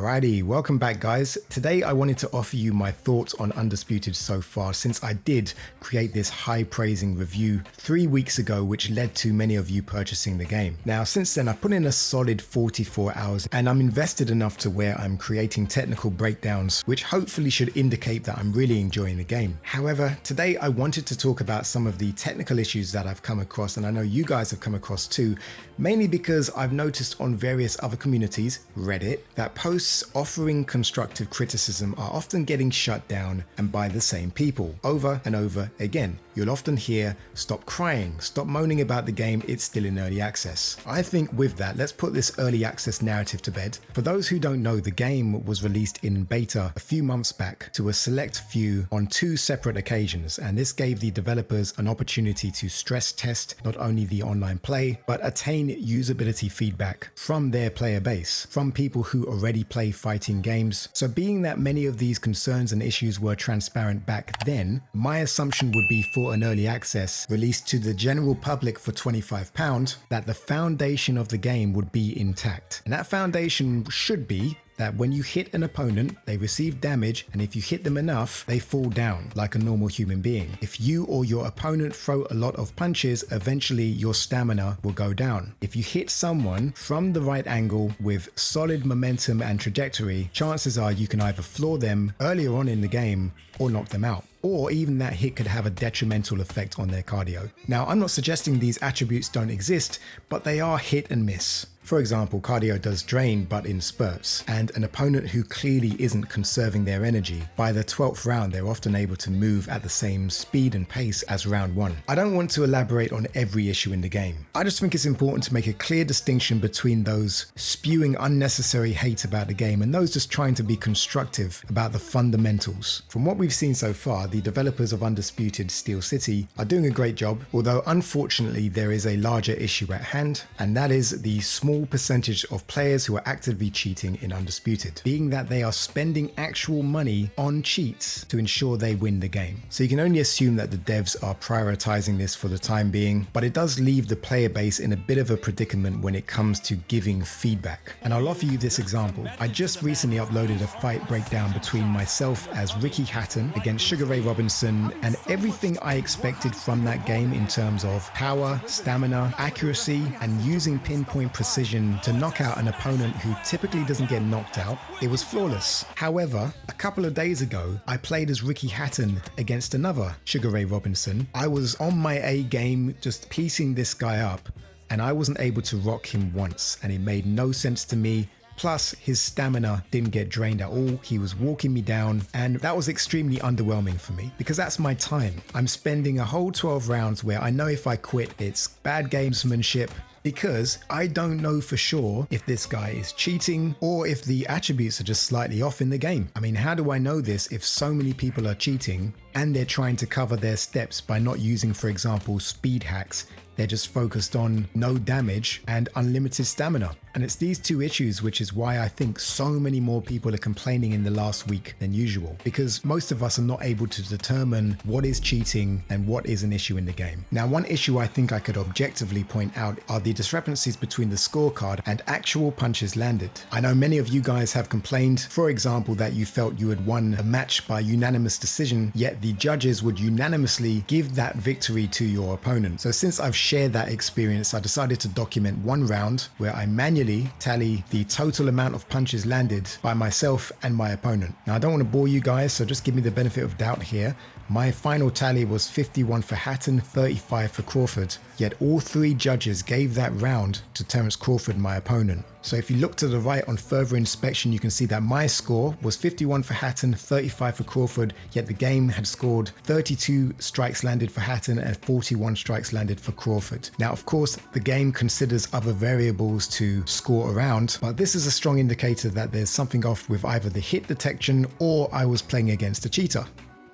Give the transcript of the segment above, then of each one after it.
Alrighty, welcome back guys. Today I wanted to offer you my thoughts on Undisputed so far, since I did create this high praising review 3 weeks ago which led to many of you purchasing the game. Now since then I've put in a solid 44 hours and I'm invested enough to where I'm creating technical breakdowns which hopefully should indicate that I'm really enjoying the game. However, today I wanted to talk about some of the technical issues that I've come across, and I know you guys have come across too, mainly because I've noticed on various other communities, Reddit, that posts offering constructive criticism are often getting shut down and by the same people over and over again. You'll often hear, stop crying, stop moaning about the game, it's still in early access. I think with that, let's put this early access narrative to bed. For those who don't know, the game was released in beta a few months back to a select few on 2 separate occasions, and this gave the developers an opportunity to stress test not only the online play, but attain usability feedback from their player base, from people who already play fighting games. So being that many of these concerns and issues were transparent back then, my assumption would be for an early access released to the general public for £25, that the foundation of the game would be intact. And that foundation should be that when you hit an opponent, they receive damage, and if you hit them enough, they fall down like a normal human being. If you or your opponent throw a lot of punches, eventually your stamina will go down. If you hit someone from the right angle with solid momentum and trajectory, chances are you can either floor them earlier on in the game or knock them out. Or even that hit could have a detrimental effect on their cardio. Now, I'm not suggesting these attributes don't exist, but they are hit and miss. For example, cardio does drain, but in spurts, and an opponent who clearly isn't conserving their energy, by the 12th round they're often able to move at the same speed and pace as round 1. I don't want to elaborate on every issue in the game. I just think it's important to make a clear distinction between those spewing unnecessary hate about the game and those just trying to be constructive about the fundamentals. From what we've seen so far, the developers of Undisputed Steel City are doing a great job, although unfortunately there is a larger issue at hand, and that is the small percentage of players who are actively cheating in Undisputed, being that they are spending actual money on cheats to ensure they win the game. So you can only assume that the devs are prioritizing this for the time being, but it does leave the player base in a bit of a predicament when it comes to giving feedback. And I'll offer you this example. I just recently uploaded a fight breakdown between myself as Ricky Hatton against Sugar Ray Robinson, and everything I expected from that game in terms of power, stamina, accuracy, and using pinpoint precision to knock out an opponent who typically doesn't get knocked out, it was flawless. However, a couple of days ago, I played as Ricky Hatton against another Sugar Ray Robinson. I was on my A game, just piecing this guy up, and I wasn't able to rock him once, and it made no sense to me. Plus, his stamina didn't get drained at all. He was walking me down, and that was extremely underwhelming for me because that's my time. I'm spending a whole 12 rounds where I know if I quit, it's bad gamesmanship, because I don't know for sure if this guy is cheating or if the attributes are just slightly off in the game. I mean, how do I know this if so many people are cheating and they're trying to cover their steps by not using, for example, speed hacks? They're just focused on no damage and unlimited stamina. And it's these 2 issues which is why I think so many more people are complaining in the last week than usual, because most of us are not able to determine what is cheating and what is an issue in the game. Now, one issue I think I could objectively point out are the discrepancies between the scorecard and actual punches landed. I know many of you guys have complained, for example, that you felt you had won a match by unanimous decision, yet the judges would unanimously give that victory to your opponent. So since I've shared that experience, I decided to document one round where I manually tally the total amount of punches landed by myself and my opponent. Now, I don't want to bore you guys, so just give me the benefit of doubt here. My final tally was 51 for Hatton, 35 for Crawford, yet all 3 judges gave that round to Terence Crawford, my opponent. So if you look to the right on further inspection, you can see that my score was 51 for Hatton, 35 for Crawford, yet the game had scored 32 strikes landed for Hatton and 41 strikes landed for Crawford. Now, of course, the game considers other variables to score around, but this is a strong indicator that there's something off with either the hit detection or I was playing against a cheater.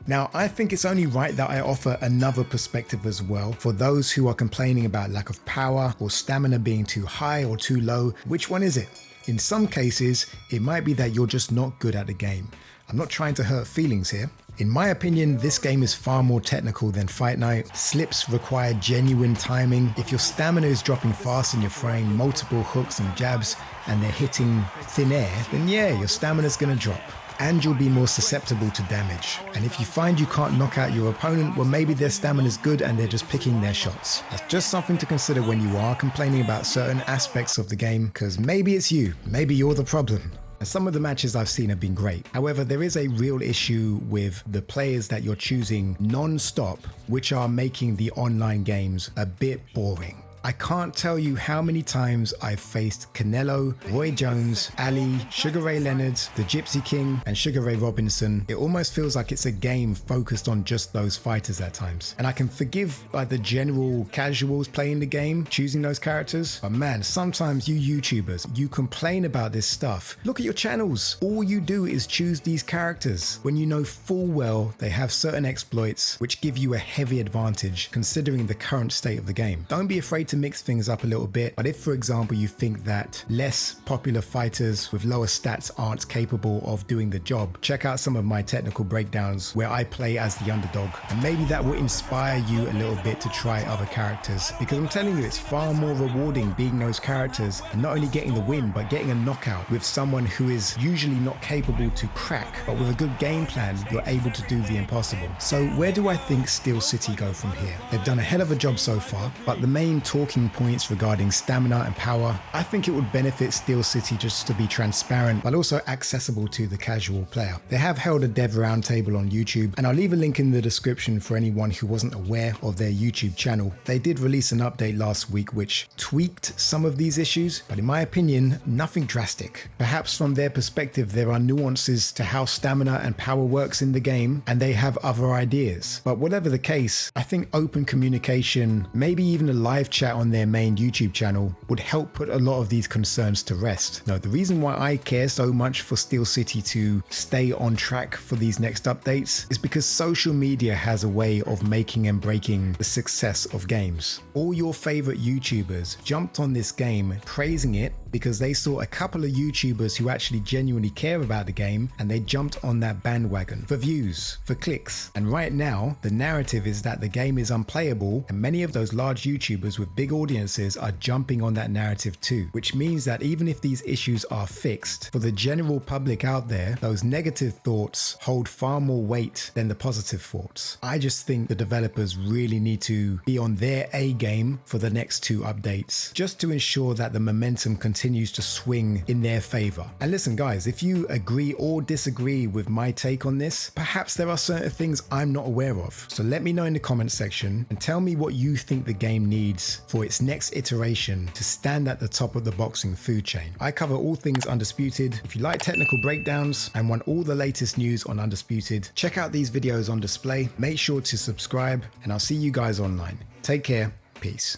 Now, I think it's only right that I offer another perspective as well for those who are complaining about lack of power or stamina being too high or too low. Which one is it? In some cases, it might be that you're just not good at the game. I'm not trying to hurt feelings here. In my opinion, this game is far more technical than Fight Night. Slips require genuine timing. If your stamina is dropping fast and you're throwing multiple hooks and jabs and they're hitting thin air, then yeah, your stamina's gonna drop. And you'll be more susceptible to damage. And if you find you can't knock out your opponent, well, maybe their stamina's good and they're just picking their shots. That's just something to consider when you are complaining about certain aspects of the game, because maybe it's you, maybe you're the problem. And some of the matches I've seen have been great. However, there is a real issue with the players that you're choosing non-stop, which are making the online games a bit boring. I can't tell you how many times I've faced Canelo, Roy Jones, Ali, Sugar Ray Leonard, the Gypsy King, and Sugar Ray Robinson. It almost feels like it's a game focused on just those fighters at times. And I can forgive like the general casuals playing the game, choosing those characters. But man, sometimes you YouTubers, you complain about this stuff. Look at your channels. All you do is choose these characters when you know full well they have certain exploits which give you a heavy advantage considering the current state of the game. Don't be afraid to mix things up a little bit, but if for example you think that less popular fighters with lower stats aren't capable of doing the job, check out some of my technical breakdowns where I play as the underdog, and maybe that will inspire you a little bit to try other characters, because I'm telling you, it's far more rewarding being those characters and not only getting the win but getting a knockout with someone who is usually not capable to crack, but with a good game plan you're able to do the impossible. So where do I think Steel City go from here? They've done a hell of a job so far, but the main talking points regarding stamina and power, I think it would benefit Steel City just to be transparent but also accessible to the casual player. They have held a dev roundtable on YouTube, and I'll leave a link in the description for anyone who wasn't aware of their YouTube channel. They did release an update last week which tweaked some of these issues, but in my opinion, nothing drastic. Perhaps from their perspective there are nuances to how stamina and power works in the game and they have other ideas. But whatever the case, I think open communication, maybe even a live chat on their main YouTube channel would help put a lot of these concerns to rest. Now, the reason why I care so much for Steel City to stay on track for these next updates is because social media has a way of making and breaking the success of games. All your favorite YouTubers jumped on this game praising it because they saw a couple of YouTubers who actually genuinely care about the game, and they jumped on that bandwagon for views, for clicks. And right now, the narrative is that the game is unplayable, and many of those large YouTubers with big audiences are jumping on that narrative too, which means that even if these issues are fixed, for the general public out there, those negative thoughts hold far more weight than the positive thoughts. I just think the developers really need to be on their A game for the next two updates, just to ensure that the momentum continues to swing in their favor. And listen guys, if you agree or disagree with my take on this, perhaps there are certain things I'm not aware of. So let me know in the comment section and tell me what you think the game needs for its next iteration to stand at the top of the boxing food chain. I cover all things Undisputed. If you like technical breakdowns and want all the latest news on Undisputed, check out these videos on display. Make sure to subscribe, and I'll see you guys online. Take care. Peace.